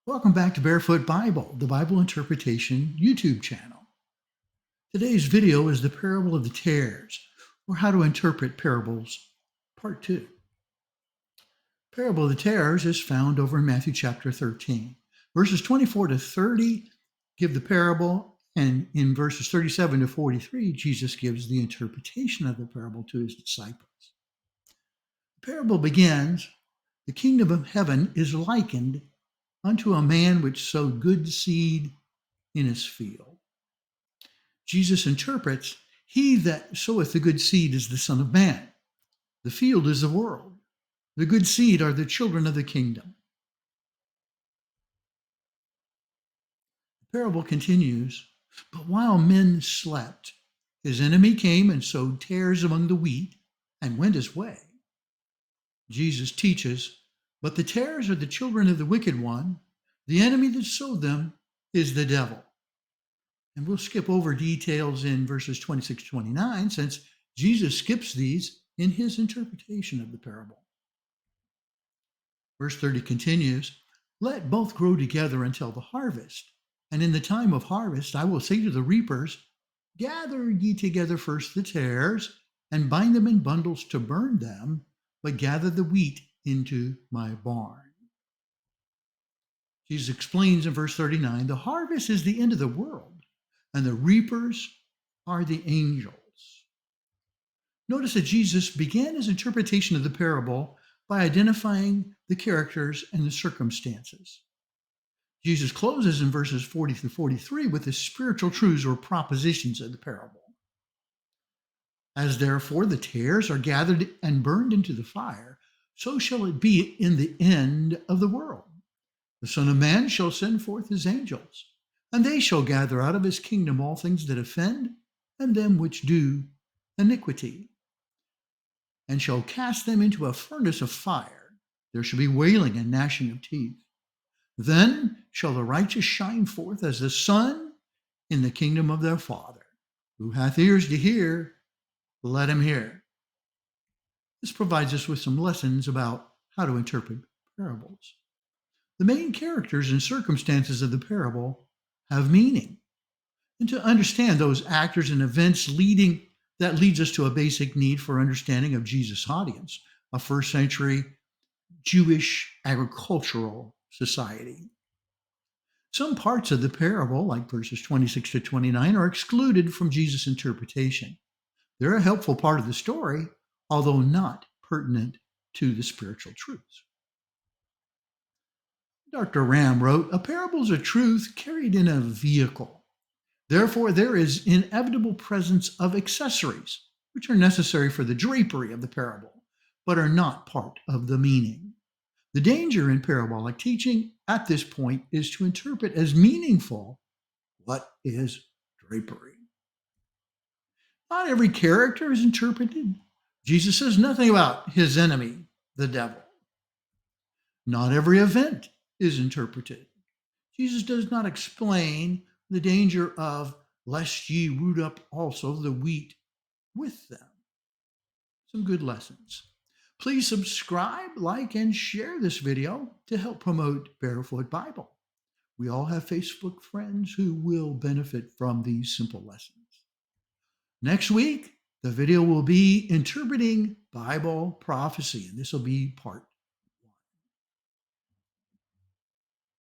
Welcome back to Barefoot Bible, the Bible Interpretation YouTube channel. Today's video is the parable of the tares, or how to interpret parables, part 2. Parable of the tares is found over in Matthew chapter 13. Verses 24 to 30 give the parable, and in verses 37 to 43, Jesus gives the interpretation of the parable to his disciples. The parable begins, the kingdom of heaven is likened unto a man which sowed good seed in his field. Jesus interprets, he that soweth the good seed is the Son of Man. The field is the world. The good seed are the children of the kingdom. The parable continues, but while men slept, his enemy came and sowed tares among the wheat and went his way. Jesus teaches, but the tares are the children of the wicked one. The enemy that sowed them is the devil. And we'll skip over details in verses 26 to 29 since Jesus skips these in his interpretation of the parable. Verse 30 continues, let both grow together until the harvest. And in the time of harvest, I will say to the reapers, gather ye together first the tares and bind them in bundles to burn them, but gather the wheat into my barn. Jesus explains in verse 39, the harvest is the end of the world, and the reapers are the angels. Notice that Jesus began his interpretation of the parable by identifying the characters and the circumstances. Jesus closes in verses 40 through 43 with the spiritual truths or propositions of the parable. As therefore the tares are gathered and burned into the fire, so shall it be in the end of the world. The Son of Man shall send forth his angels, and they shall gather out of his kingdom all things that offend, and them which do iniquity, and shall cast them into a furnace of fire. There shall be wailing and gnashing of teeth. Then shall the righteous shine forth as the sun in the kingdom of their Father. Who hath ears to hear, let him hear. This provides us with some lessons about how to interpret parables. The main characters and circumstances of the parable have meaning. And to understand those actors and events that leads us to a basic need for understanding of Jesus' audience, a first century Jewish agricultural society. Some parts of the parable, like verses 26 to 29, are excluded from Jesus' interpretation. They're a helpful part of the story, although not pertinent to the spiritual truths. Dr. Ram wrote, a parable is a truth carried in a vehicle. Therefore, there is inevitable presence of accessories, which are necessary for the drapery of the parable, but are not part of the meaning. The danger in parabolic teaching at this point is to interpret as meaningful what is drapery. Not every character is interpreted. Jesus says nothing about his enemy, the devil. Not every event is interpreted. Jesus does not explain the danger of lest ye root up also the wheat with them. Some good lessons. Please subscribe, like, and share this video to help promote Barefoot Bible. We all have Facebook friends who will benefit from these simple lessons. Next week, the video will be interpreting Bible prophecy, and this will be part